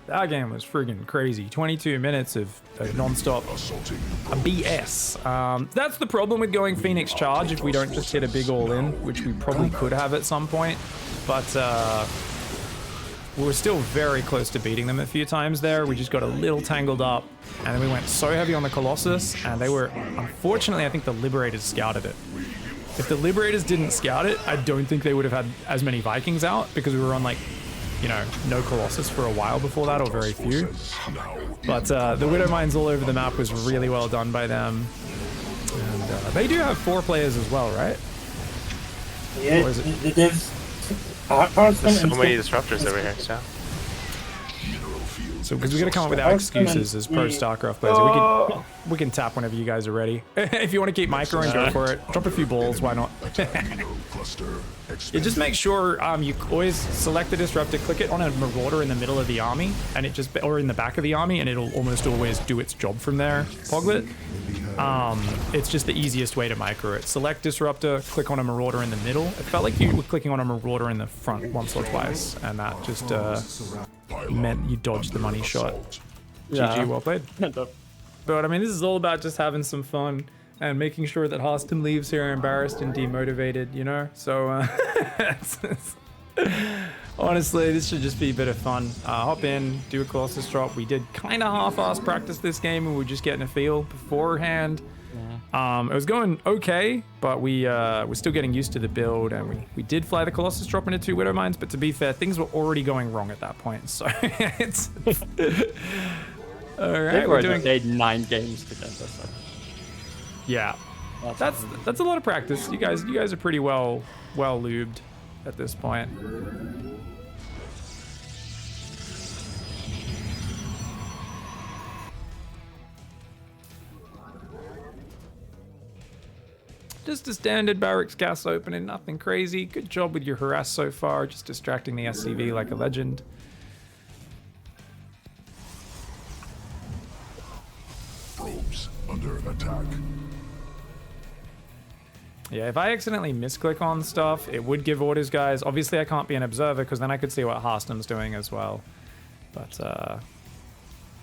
That game was friggin' crazy. 22 minutes of non-stop BS. That's the problem with going Phoenix Charge if we don't just hit a big all-in, which we probably could have at some point. But we were still very close to beating them a few times there. We just got a little tangled up, and then we went so heavy on the Colossus, and they were, unfortunately, I think the Liberators scouted it. If the Liberators didn't scout it, I don't think they would have had as many Vikings out, because we were on like, you know, no Colossus for a while before that, or very few. But the Widow Mines all over the map was really well done by them. And they do have 4 players as well, right? Yeah, Or is it- the devs. Harstem There's so and many disruptors over here, so. So, because we got to come up with our excuses as pro StarCraft players. We can tap whenever you guys are ready. If you want to keep microing, go for it. Drop a few balls, why not? Yeah, just make sure you always select the disruptor, click it on a marauder in the middle of the army, and it just, or in the back of the army, and it'll almost always do its job from there. Poglet. It's just the easiest way to micro it. Select disruptor, click on a marauder in the middle. It felt like you were clicking on a marauder in the front once or twice, and that just meant you dodged the money shot. GG, well played. But I mean, this is all about just having some fun and making sure that Harstem leaves here embarrassed and demotivated, you know? So, honestly, this should just be a bit of fun. Hop in, do a Colossus drop. We did kind of half-ass practice this game, and we were just getting a feel beforehand. It was going okay, but we're still getting used to the build, and we did fly the Colossus drop into 2 Widow Mines, but to be fair, things were already going wrong at that point, so it's... Alright, we're doing... Played 9 games together, so... Yeah. That's a lot of practice. You guys are pretty well lubed at this point. Just a standard barracks gas opening, nothing crazy. Good job with your harass so far, just distracting the SCV like a legend. Probes under attack. Yeah, if I accidentally misclick on stuff, it would give orders, guys. Obviously, I can't be an observer because then I could see what Harstem's doing as well. But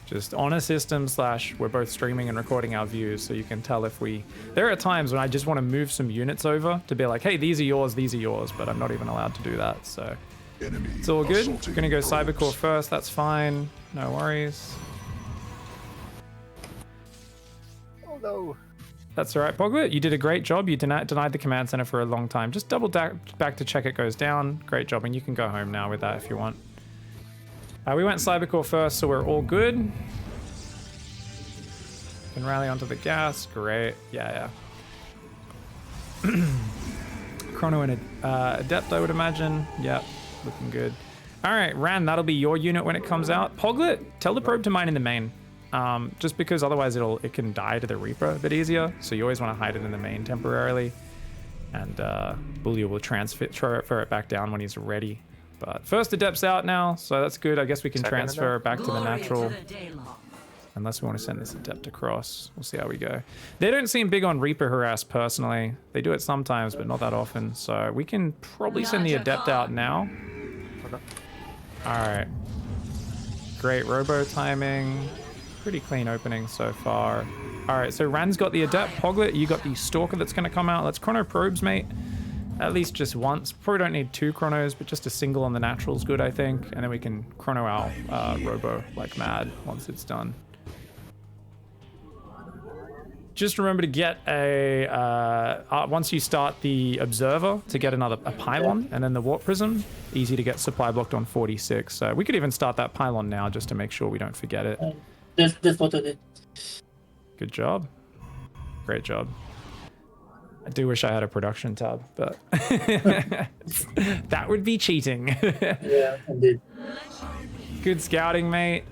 just on a system / we're both streaming and recording our views, so you can tell if we... There are times when I just want to move some units over to be like, hey, these are yours, but I'm not even allowed to do that, so... It's all good. We're gonna go Cybercore first, that's fine. No worries. Oh no. That's all right, Poglet. You did a great job. You denied the command center for a long time. Just double back to check it goes down. Great job, and you can go home now with that if you want. We went Cybercore first, so we're all good. Can rally onto the gas. Great. Yeah. Chrono and Adept, I would imagine. Yep, looking good. All right, Ran, that'll be your unit when it comes out. Poglet, tell the probe to mine in the main. Just because otherwise it can die to the Reaper a bit easier, so you always want to hide it in the main temporarily, and Bully will transfer it back down when he's ready. But first Adept's out now, so that's good. I guess we can transfer back to the natural, unless we want to send this Adept across. We'll see how we go. They don't seem big on Reaper harass personally. They do it sometimes, but not that often, so we can probably send the Adept out now. All right, great robo timing. Pretty clean opening so far. All right, so Ran's got the Adept. Poglet, you got the Stalker that's going to come out. Let's chrono probes, mate. At least just once. Probably don't need 2 chronos, but just a single on the natural's good, I think. And then we can chrono our robo like mad once it's done. Just remember to get a, once you start the Observer, to get a Pylon, and then the Warp Prism. Easy to get supply blocked on 46. So we could even start that Pylon now just to make sure we don't forget it. That's what I did. Good job. Great job. I do wish I had a production tab, but that would be cheating. Yeah, I did. Good scouting, mate.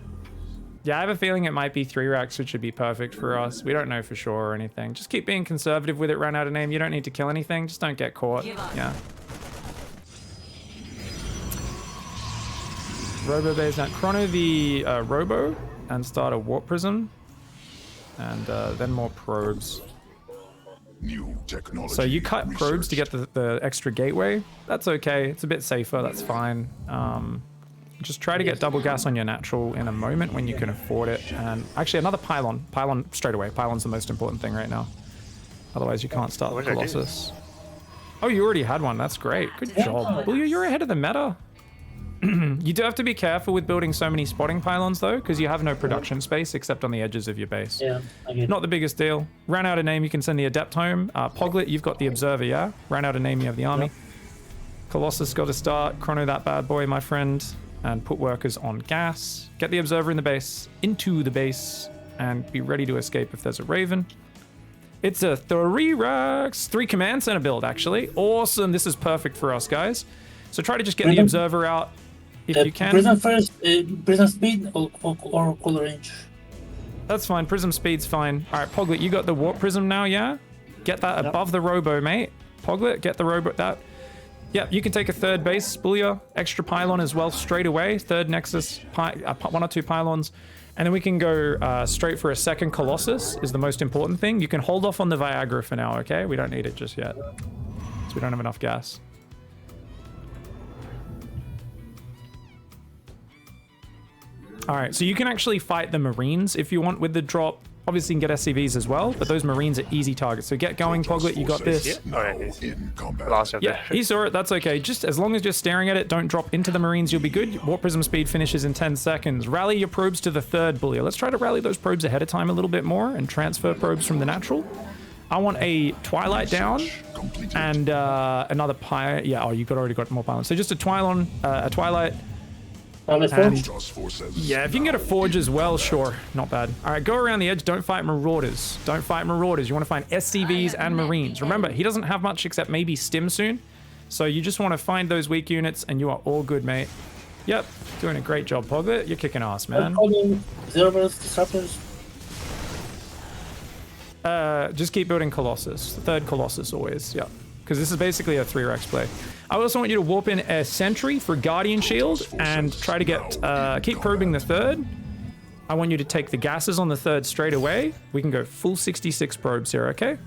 Yeah, I have a feeling it might be 3 racks, which would be perfect for us. We don't know for sure or anything. Just keep being conservative with it, run out of name. You don't need to kill anything. Just don't get caught. Yeah. Robo base now. Chrono the Robo and start a Warp Prism. And then more probes. New technology. So you cut probes to get the extra gateway. That's okay. It's a bit safer. That's fine. Just try to get double gas on your natural in a moment when you can afford it. And actually another pylon. Pylon straight away. Pylon's the most important thing right now. Otherwise you can't start the Colossus. Oh, you already had one. That's great. Good job. Well, you're ahead of the meta. You do have to be careful with building so many spotting pylons though, because you have no production space except on the edges of your base. Yeah, not the biggest deal. Ran out of name, you can send the Adept home. Poglet, you've got the Observer, yeah? Ran out of name, you have the army. Colossus got to start. Chrono that bad boy, my friend. And put workers on gas. Get the Observer in the base, into the base, and be ready to escape if there's a Raven. It's a 3 racks, 3 command center build actually. Awesome, this is perfect for us guys. So try to just get the Observer out if you can. Prism first, prism speed or color range? That's fine, prism speed's fine. All right, Poglet, you got the warp prism now, yeah? Get that above the robo, mate. Poglet, get the robo, that. Yeah, you can take a 3rd base, Bullia, extra pylon as well straight away. 3rd Nexus, 1 or 2 pylons. And then we can go straight for a 2nd Colossus is the most important thing. You can hold off on the Viagra for now, okay? We don't need it just yet. So we don't have enough gas. All right, so you can actually fight the Marines if you want with the drop. Obviously, you can get SCVs as well, but those Marines are easy targets. So get going, Poglet. You got this. Yeah, he saw it. That's okay. Just as long as you're staring at it, don't drop into the Marines. You'll be good. Warp Prism speed finishes in 10 seconds. Rally your probes to the 3rd Bullia. Let's try to rally those probes ahead of time a little bit more and transfer probes from the natural. I want a Twilight down and another Pyre. Yeah, oh, you already got more pylons. So just a Twilight. And, yeah, if you can get a Forge as well, sure. Not bad. All right, go around the edge. Don't fight Marauders. Don't fight Marauders. You want to find SCVs and Marines. Remember, he doesn't have much except maybe Stim soon. So you just want to find those weak units and you are all good, mate. Yep, doing a great job, Poglet. You're kicking ass, man. Observers, disruptors. Just keep building Colossus. 3rd Colossus always, yeah. Because this is basically a 3 Rex play. I also want you to warp in a Sentry for Guardian Shield and try to get, keep probing the 3rd. I want you to take the gases on the 3rd straight away. We can go full 66 probes here, okay?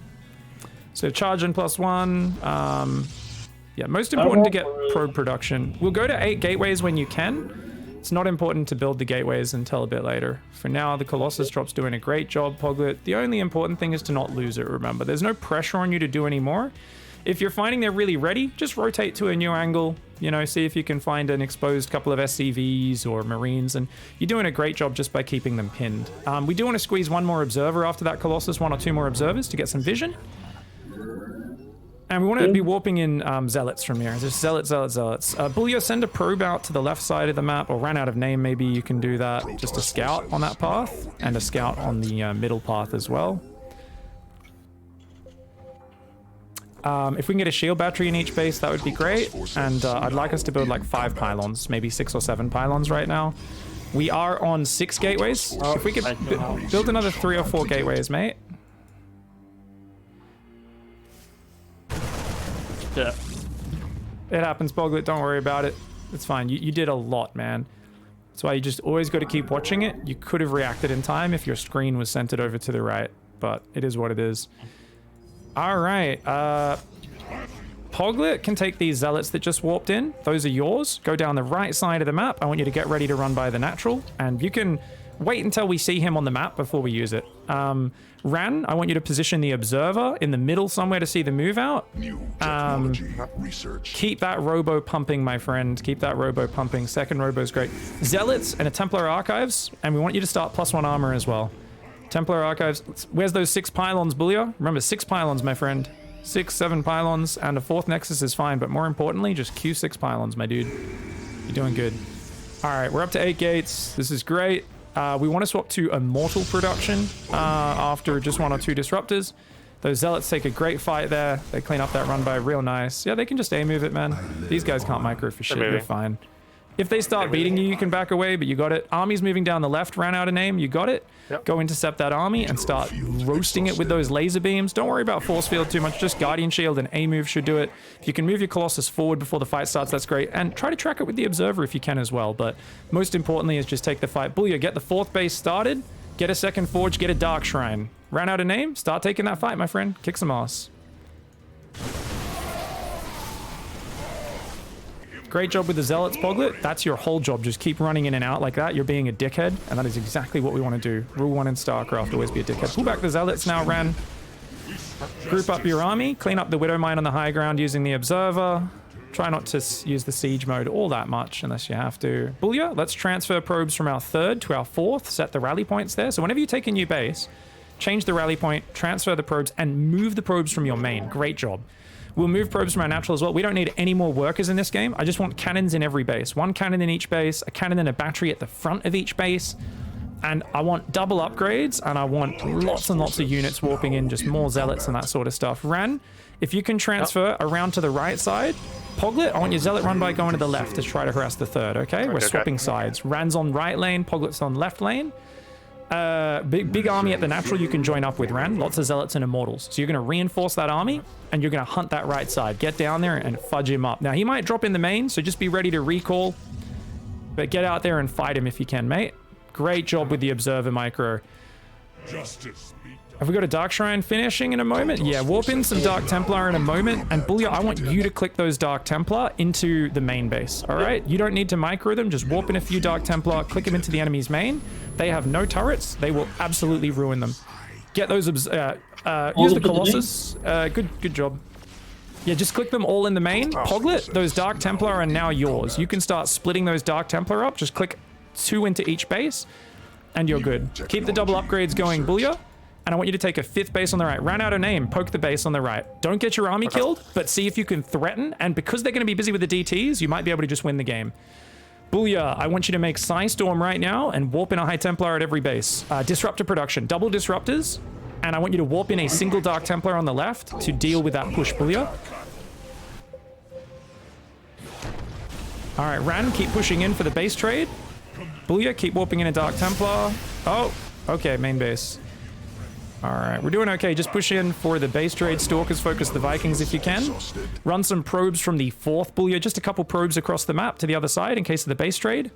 So charge in +1. Yeah, most important to get probe production. We'll go to 8 gateways when you can. It's not important to build the gateways until a bit later. For now, the Colossus drop's doing a great job, Poglet. The only important thing is to not lose it, remember. There's no pressure on you to do any more. If you're finding they're really ready, just rotate to a new angle, you know, see if you can find an exposed couple of SCVs or Marines, and you're doing a great job just by keeping them pinned. We do want to squeeze 1 more Observer after that Colossus, 1 or 2 more Observers to get some vision. And we want to be warping in Zealots from here. Just Zealots. Bullia, send a probe out to the left side of the map, or ran out of name, maybe you can do that. Just a scout on that path, and a scout on the middle path as well. If we can get a shield battery in each base, that would be great. And I'd like us to build like 5 pylons, maybe 6 or 7 pylons right now. We are on 6 gateways. If we could build another 3 or 4 gateways, mate. Yeah. It happens, Poglet. Don't worry about it. It's fine. You did a lot, man. That's why you just always got to keep watching it. You could have reacted in time if your screen was centered over to the right, but it is what it is. All right, Poglet can take these Zealots that just warped in. Those are yours. Go down the right side of the map. I want you to get ready to run by the natural, and you can wait until we see him on the map before we use it. Ran, I want you to position the Observer in the middle somewhere to see the move out. Keep that robo pumping, my friend. Keep that robo pumping. 2nd robo is great. Zealots and a Templar Archives, and we want you to start +1 armor as well. Templar Archives. Where's those 6 pylons, Bullia? Remember, 6 pylons, my friend. 6, 7 pylons, and a 4th Nexus is fine, but more importantly, just Q6 pylons, my dude. You're doing good. All right, we're up to 8 gates. This is great. We want to swap to Immortal production after just 1 or 2 disruptors. Those Zealots take a great fight there. They clean up that run by real nice. Yeah, they can just A-move it, man. These guys can't micro for shit. They're fine. If they start beating you, you can back away, but you got it. Army's moving down the left, ran out of name, you got it. Yep. Go intercept that army and start roasting it with those laser beams. Don't worry about force field too much, just Guardian Shield and A move should do it. If you can move your Colossus forward before the fight starts, that's great. And try to track it with the Observer if you can as well, but most importantly is just take the fight. Booyah, get the 4th base started, get a 2nd Forge, get a Dark Shrine. Ran out of name, start taking that fight, my friend. Kick some ass. Great job with the Zealots, Poglet. That's your whole job. Just keep running in and out like that. You're being a dickhead, and that is exactly what we want to do. Rule 1 in StarCraft, always be a dickhead. Pull back the Zealots now, Ran. Group up your army. Clean up the Widow Mine on the high ground using the Observer. Try not to use the Siege mode all that much unless you have to. Booyah, let's transfer probes from our 3rd to our 4th. Set the rally points there. So whenever you take a new base, change the rally point, transfer the probes, and move the probes from your main. Great job. We'll move probes from our natural as well. We don't need any more workers in this game. I just want cannons in every base. 1 cannon in each base, a cannon and a battery at the front of each base. And I want double upgrades, and I want lots and lots of units warping in, just more zealots and that sort of stuff. Ran, if you can transfer around to the right side. Poglet, I want your zealot run by going to the left to try to harass the 3rd, okay? We're swapping sides. Ran's on right lane, Poglet's on left lane. Big army at the natural you can join up with, Ran. Lots of zealots and immortals. So you're going to reinforce that army, and you're going to hunt that right side. Get down there and fudge him up. Now, he might drop in the main, so just be ready to recall. But get out there and fight him if you can, mate. Great job with the Observer micro. Have we got a Dark Shrine finishing in a moment? Yeah, warp in some Dark Templar in a moment. And Booyah, I want you to click those Dark Templar into the main base, all right? You don't need to micro them. Just warp in a few Dark Templar, click them into the enemy's main. They have no turrets. They will absolutely ruin them. Get those, use the Colossus. Good job. Yeah, just click them all in the main. Poglet, those Dark Templar are now yours. You can start splitting those Dark Templar up. Just click 2 into each base, and you're good. Keep the double upgrades going, Booyah. And I want you to take a 5th base on the right. Ran out of name, poke the base on the right. Don't get your army killed, but see if you can threaten. And because they're going to be busy with the DTs, you might be able to just win the game. Booyah, I want you to make Psystorm right now and warp in a High Templar at every base. Disruptor production, double disruptors. And I want you to warp in a single Dark Templar on the left to deal with that push, Booyah. All right, Ran, keep pushing in for the base trade. Booyah, keep warping in a Dark Templar. Oh, okay, main base. All right, we're doing okay. Just push in for the base trade. Stalkers, focus the Vikings if you can. Run some probes from the 4th Booyah. Just a couple probes across the map to the other side in case of the base trade.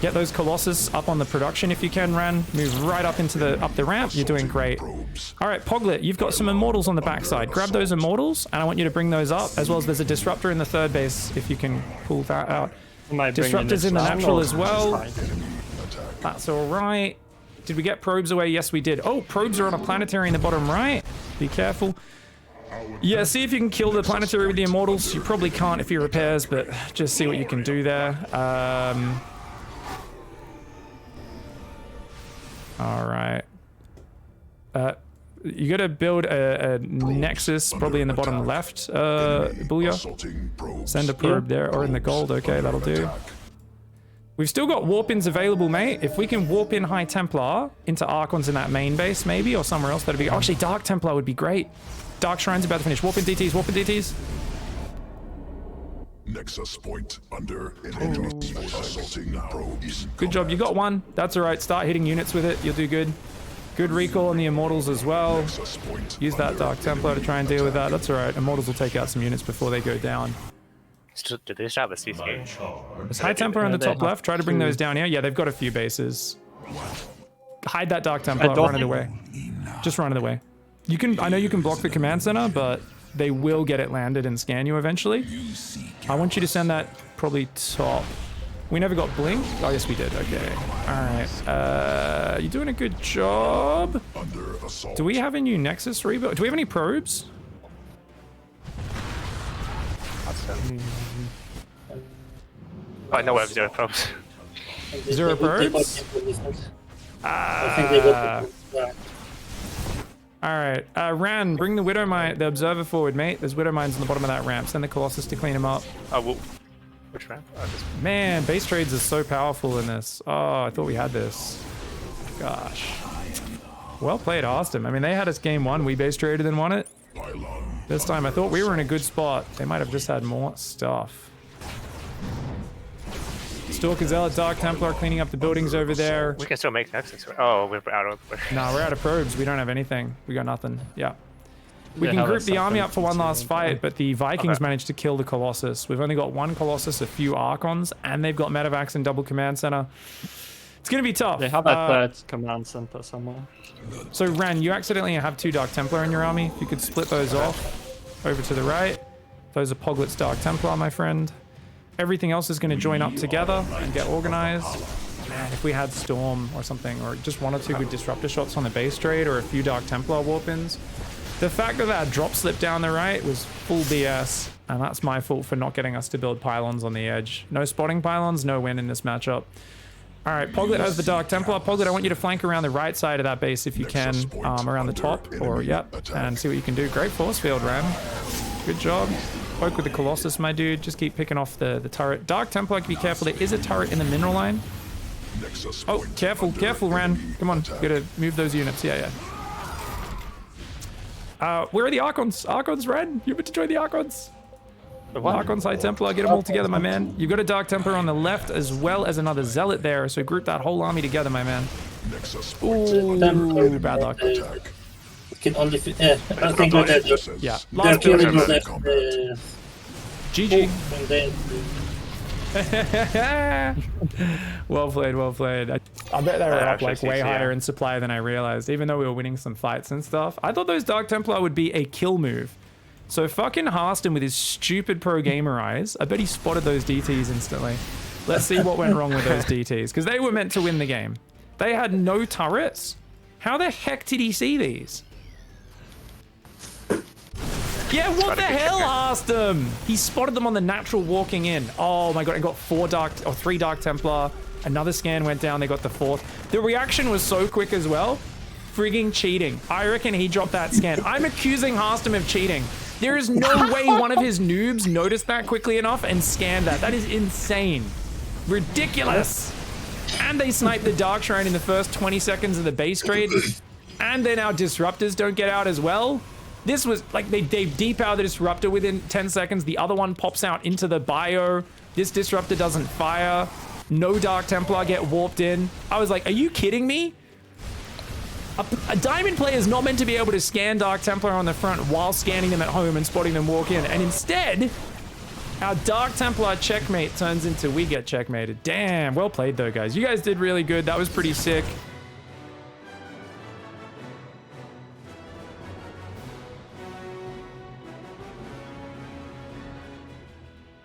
Get those Colossus up on the production if you can, Ran. Move right up into the ramp. You're doing great. All right, Poglet, you've got some Immortals on the backside. Grab those Immortals, and I want you to bring those up, as well as there's a Disruptor in the 3rd base if you can pull that out. Disruptors in the natural as well. That's all right. Did we get probes away? Yes, we did. Oh, probes are on a planetary in the bottom right. Be careful. Yeah, see if you can kill the planetary with the Immortals. You probably can't if he repairs, but just see what you can do there. All right. You gotta build a Nexus, probably in the bottom left, Booyah. Send a probe there, or in the gold. Okay, that'll do. We've still got warp-ins available, mate. If we can warp in High Templar into Archons in that main base, maybe, or somewhere else, that'd be... Actually, Dark Templar would be great. Dark Shrine's about to finish. Warp in DTs, warp in DTs. Nexus point under enemy's assaulting probes. Good job, you got one. That's all right. Start hitting units with it. You'll do good. Good recall on the Immortals as well. Use that Dark Templar to try and deal with that. That's all right. Immortals will take out some units before they go down. Did they start the CC? There's High Templar on the top left. Try to bring those down here. Yeah, they've got a few bases. Hide that Dark Templar. Run it away. Just run it away. You can. I know you can block the command center, but they will get it landed and scan you eventually. I want you to send that probably top. We never got blink. Oh yes, we did. Okay. All right. You're doing a good job. Do we have a new Nexus rebuild? Do we have any probes? I know we have 0 probes. 0 probes? Alright, Ran, bring the Widow Mine, the Observer forward, mate. There's Widow Mines on the bottom of that ramp. Send the Colossus to clean them up. Oh, well, which ramp? Oh, man, base trades are so powerful in this. Oh, I thought we had this. Gosh. Well played, Harstem. I mean, they had us game 1. We base traded and won it. This time I thought we were in a good spot. They might have just had more stuff. Stalker Zealot, Dark Templar cleaning up the buildings over there. We can still make Nexus. Oh, we're out of. Nah, we're out of probes. We don't have anything. We got nothing. Yeah. We They can have group a the army up for one second last fight, but the Vikings Okay. managed to kill the Colossus. We've only got one Colossus, a few Archons, and they've got Medivacs and double command center. It's going to be tough. They have a third command center somewhere. So, Ran, you accidentally have 2 Dark Templar in your army. If you could split those off over to the right. Those are Poglet's Dark Templar, my friend. Everything else is going to join up together and get organized. Man, if we had Storm or something, or just 1 or 2 good Disruptor shots on the base trade, or a few Dark Templar warp-ins. The fact that that drop slip down the right was full BS, and that's my fault for not getting us to build pylons on the edge. No spotting pylons, no win in this matchup. All right, Poglet has the Dark Templar. Poglet, I want you to flank around the right side of that base if you can, around the top, or yep, and see what you can do. Great force field, Ram. Good job. Poke with the Colossus, my dude. Just keep picking off the turret. Dark Templar, be careful. There is a turret in the mineral line. Oh, careful, careful, Ran. Come on, gotta move those units. Yeah, yeah. Where are the Archons? Archons, Ran. You meant to join the Archons. Archons, High Templar, get them all together, my man. You've got a Dark Templar on the left as well as another Zealot there, so group that whole army together, my man. Ooh, bad luck. Can only I think that Yeah, they're last killing build. left. GG. And then Well played, well played. I bet they were up like actually way CC, higher yeah. in supply than I realized, even though we were winning some fights and stuff. I thought those Dark Templar would be a kill move. So fucking Harstem with his stupid pro gamer eyes, I bet he spotted those DTs instantly. Let's see what went wrong with those DTs, because they were meant to win the game. They had no turrets. How the heck did he see these? Yeah, what the hell, Harstem? He spotted them on the natural walking in. Oh my god, I got 3 Dark Templar. Another scan went down, they got the 4th. The reaction was so quick as well. Frigging cheating. I reckon he dropped that scan. I'm accusing Harstem of cheating. There is no way one of his noobs noticed that quickly enough and scanned that. That is insane. Ridiculous. And they sniped the Dark Shrine in the first 20 seconds of the base trade. And then our Disruptors don't get out as well. This was like they depower the Disruptor within 10 seconds. The other one pops out into the bio. This Disruptor doesn't fire. No Dark Templar get warped in. I was like, are you kidding me? A Diamond player is not meant to be able to scan Dark Templar on the front while scanning them at home and spotting them walk in. And instead, our Dark Templar checkmate turns into we get checkmated. Damn, well played though, guys. You guys did really good. That was pretty sick.